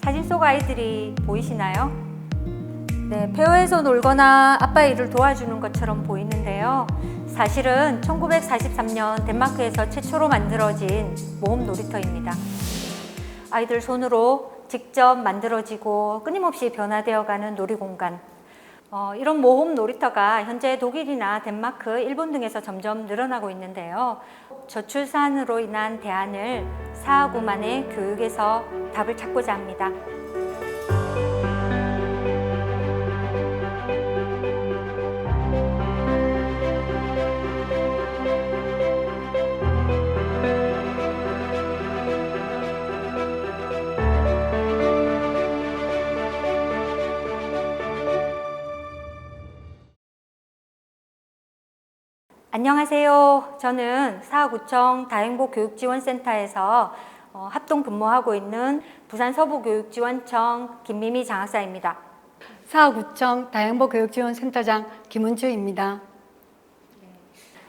사진 속 아이들이 보이시나요? 네, 페어에서 놀거나 아빠의 일을 도와주는 것처럼 보이는데요. 사실은 1943년 덴마크에서 최초로 만들어진 모험 놀이터입니다. 아이들 손으로 직접 만들어지고 끊임없이 변화되어가는 놀이공간. 이런 모험 놀이터가 현재 독일이나 덴마크, 일본 등에서 점점 늘어나고 있는데요. 저출산으로 인한 대안을 사하구만의 교육에서 답을 찾고자 합니다. 안녕하세요. 저는 사하구청 다행복교육지원센터에서 합동 근무하고 있는 부산 서부교육지원청 김미미 장학사입니다. 사하구청 다행복교육지원센터장 김은주입니다.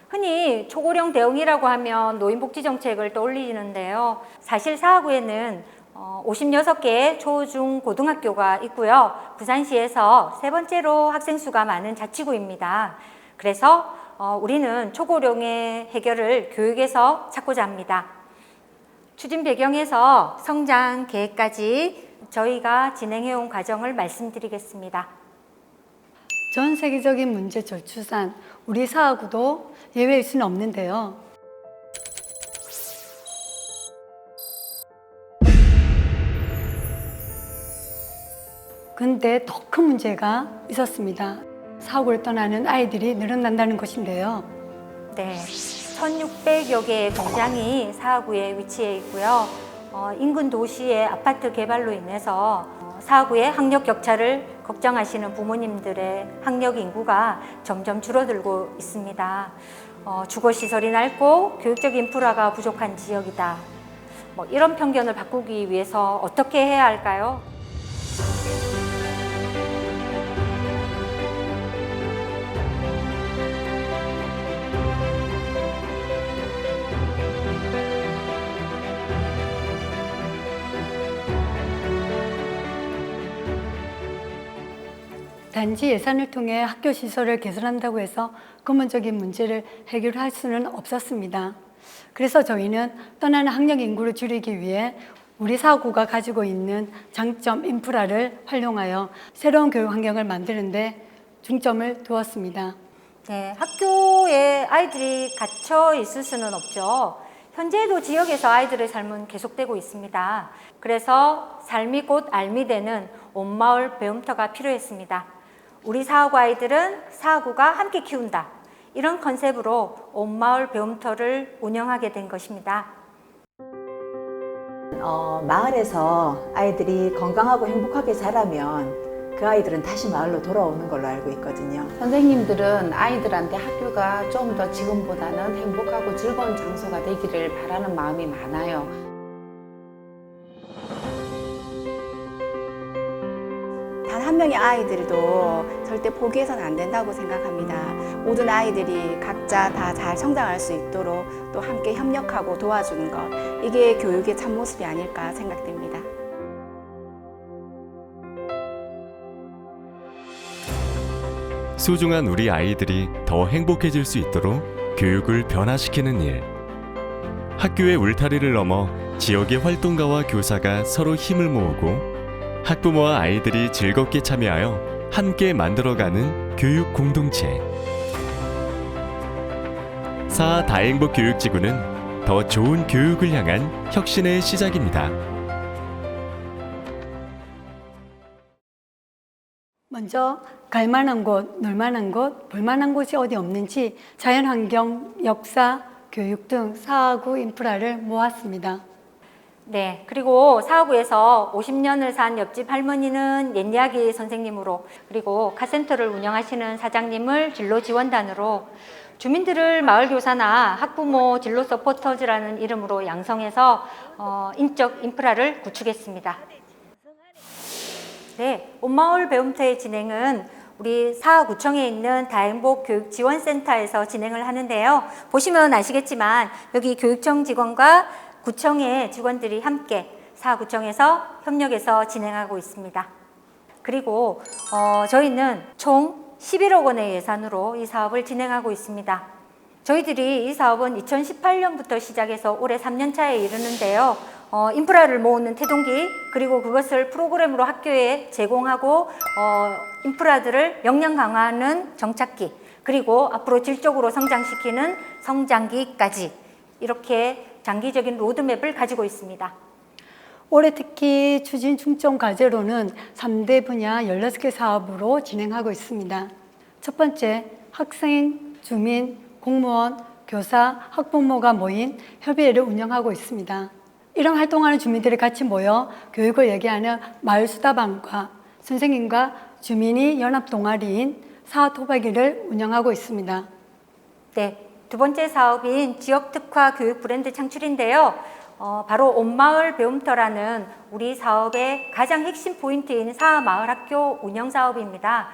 흔히 초고령 대응이라고 하면 노인복지 정책을 떠올리는데요. 사실 사하구에는 56개의 초, 중, 고등학교가 있고요. 부산시에서 세 번째로 학생 수가 많은 자치구입니다. 그래서 우리는 초고령의 해결을 교육에서 찾고자 합니다. 추진 배경에서 성장 계획까지 저희가 진행해온 과정을 말씀드리겠습니다. 전 세계적인 문제 저출산, 우리 사하구도 예외일 수는 없는데요. 근데 더 큰 문제가 있었습니다. 사하구를 떠나는 아이들이 늘어난다는 것인데요. 네, 1,600여 개의 공장이 사하구에 위치해 있고요. 인근 도시의 아파트 개발로 인해서 사하구의 학력 격차를 걱정하시는 부모님들의 학력 인구가 점점 줄어들고 있습니다. 주거시설이 낡고 교육적 인프라가 부족한 지역이다. 이런 편견을 바꾸기 위해서 어떻게 해야 할까요? 단지 예산을 통해 학교 시설을 개선한다고 해서 근본적인 문제를 해결할 수는 없었습니다. 그래서 저희는 떠나는 학력 인구를 줄이기 위해 우리 사하구가 가지고 있는 장점 인프라를 활용하여 새로운 교육 환경을 만드는 데 중점을 두었습니다. 네, 학교에 아이들이 갇혀 있을 수는 없죠. 현재도 지역에서 아이들의 삶은 계속되고 있습니다. 그래서 삶이 곧 알미 되는 온마을 배움터가 필요했습니다. 우리 사하구 아이들은 사하구가 함께 키운다. 이런 컨셉으로 온마을 배움터를 운영하게 된 것입니다. 마을에서 아이들이 건강하고 행복하게 자라면 그 아이들은 다시 마을로 돌아오는 걸로 알고 있거든요. 선생님들은 아이들한테 학교가 좀 더 지금보다는 행복하고 즐거운 장소가 되기를 바라는 마음이 많아요. 단 한 명의 아이들도 절대 포기해서는 안 된다고 생각합니다. 모든 아이들이 각자 다 잘 성장할 수 있도록 또 함께 협력하고 도와주는 것, 이게 교육의 참모습이 아닐까 생각됩니다. 소중한 우리 아이들이 더 행복해질 수 있도록 교육을 변화시키는 일. 학교의 울타리를 넘어 지역의 활동가와 교사가 서로 힘을 모으고 학부모와 아이들이 즐겁게 참여하여 함께 만들어가는 교육 공동체. 사하 다행복교육지구는 더 좋은 교육을 향한 혁신의 시작입니다. 먼저 갈만한 곳, 놀만한 곳, 볼만한 곳이 어디 없는지 자연환경, 역사, 교육 등 사하구 인프라를 모았습니다. 네, 그리고 사하구에서 50년을 산 옆집 할머니는 옛이야기 선생님으로, 그리고 카센터를 운영하시는 사장님을 진로 지원단으로, 주민들을 마을교사나 학부모 진로 서포터즈라는 이름으로 양성해서 인적 인프라를 구축했습니다. 네, 온마을 배움터의 진행은 우리 사하구청에 있는 다행복교육지원센터에서 진행을 하는데요. 보시면 아시겠지만 여기 교육청 직원과 구청의 직원들이 함께 사구청에서 협력해서 진행하고 있습니다. 그리고 저희는 총 11억 원의 예산으로 이 사업을 진행하고 있습니다. 저희들이 이 사업은 2018년부터 시작해서 올해 3년 차에 이르는데요. 인프라를 모으는 태동기, 그리고 그것을 프로그램으로 학교에 제공하고 인프라들을 역량 강화하는 정착기, 그리고 앞으로 질적으로 성장시키는 성장기까지 이렇게 장기적인 로드맵을 가지고 있습니다. 올해 특히 추진 중점 과제로는 3대 분야 16개 사업으로 진행하고 있습니다. 첫 번째, 학생, 주민, 공무원, 교사, 학부모가 모인 협의회를 운영하고 있습니다. 이런 활동하는 주민들이 같이 모여 교육을 얘기하는 마을 수다방과 선생님과 주민이 연합 동아리인 사토박이를 운영하고 있습니다. 네, 두 번째 사업인 지역 특화 교육 브랜드 창출인데요. 바로 온마을 배움터라는 우리 사업의 가장 핵심 포인트인 사마을학교 운영 사업입니다.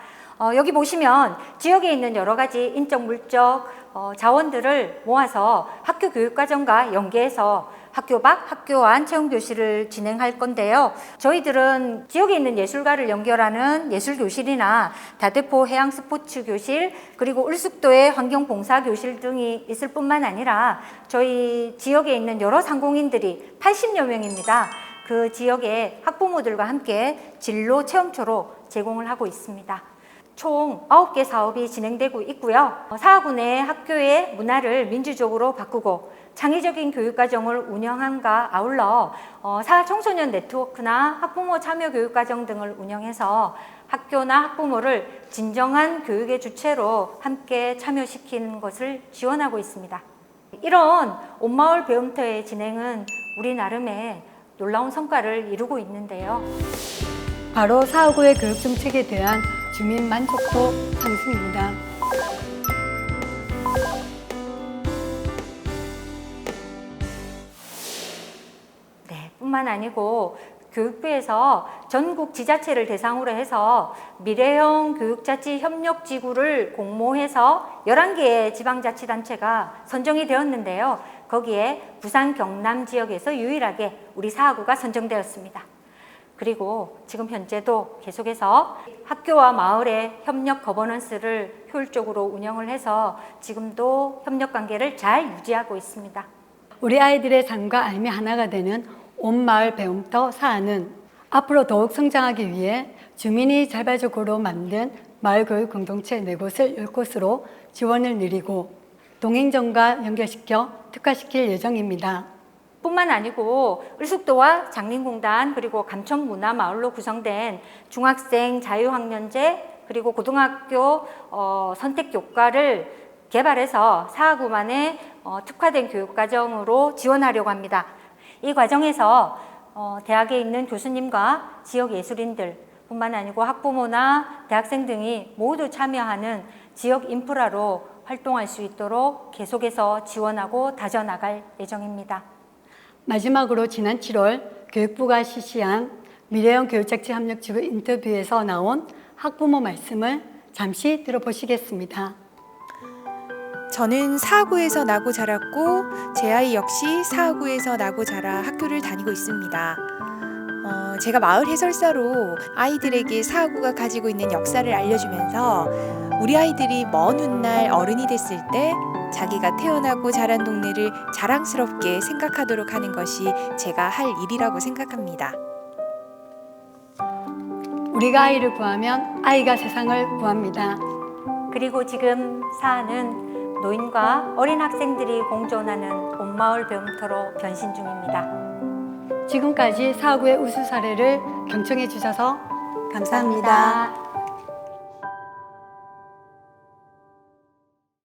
여기 보시면 지역에 있는 여러 가지 인적, 물적 자원들을 모아서 학교 교육과정과 연계해서 학교 밖, 학교 안 체험교실을 진행할 건데요. 저희들은 지역에 있는 예술가를 연결하는 예술교실이나 다대포 해양스포츠교실, 그리고 울숙도의 환경봉사교실 등이 있을 뿐만 아니라 저희 지역에 있는 여러 상공인들이 80여 명입니다. 그 지역의 학부모들과 함께 진로 체험초로 제공을 하고 있습니다. 총 9개 사업이 진행되고 있고요. 사하군의 학교의 문화를 민주적으로 바꾸고 창의적인 교육과정을 운영함과 아울러 사청소년 네트워크나 학부모 참여 교육과정 등을 운영해서 학교나 학부모를 진정한 교육의 주체로 함께 참여시키는 것을 지원하고 있습니다. 이런 온마을 배움터의 진행은 우리 나름의 놀라운 성과를 이루고 있는데요. 바로 사하구의 교육 정책에 대한 주민 만족도 상승입니다. 네, 뿐만 아니고 교육부에서 전국 지자체를 대상으로 해서 미래형 교육자치 협력지구를 공모해서 11개의 지방자치단체가 선정이 되었는데요. 거기에 부산 경남 지역에서 유일하게 우리 사하구가 선정되었습니다. 그리고 지금 현재도 계속해서 학교와 마을의 협력 거버넌스를 효율적으로 운영을 해서 지금도 협력 관계를 잘 유지하고 있습니다. 우리 아이들의 삶과 삶이 하나가 되는 온마을 배움터 사하는 앞으로 더욱 성장하기 위해 주민이 자발적으로 만든 마을교육 공동체 4곳을 10곳으로 지원을 늘리고 동행정과 연결시켜 특화시킬 예정입니다. 뿐만 아니고 울숙도와 장림공단 그리고 감천문화마을로 구성된 중학생 자유학년제 그리고 고등학교 선택교과를 개발해서 사하구만의 특화된 교육과정으로 지원하려고 합니다. 이 과정에서 대학에 있는 교수님과 지역 예술인들 뿐만 아니고 학부모나 대학생 등이 모두 참여하는 지역 인프라로 활동할 수 있도록 계속해서 지원하고 다져나갈 예정입니다. 마지막으로 지난 7월 교육부가 실시한 미래형 교육자치 협력지구 인터뷰에서 나온 학부모 말씀을 잠시 들어보시겠습니다. 저는 사하구에서 나고 자랐고 제 아이 역시 사하구에서 나고 자라 학교를 다니고 있습니다. 제가 마을 해설사로 아이들에게 사하구가 가지고 있는 역사를 알려주면서 우리 아이들이 먼 훗날 어른이 됐을 때 자기가 태어나고 자란 동네를 자랑스럽게 생각하도록 하는 것이 제가 할 일이라고 생각합니다. 우리가 아이를 구하면 아이가 세상을 구합니다. 그리고 지금 사하는 노인과 어린 학생들이 공존하는 온마을 배움터로 변신 중입니다. 지금까지 사하구의 우수 사례를 경청해 주셔서 감사합니다.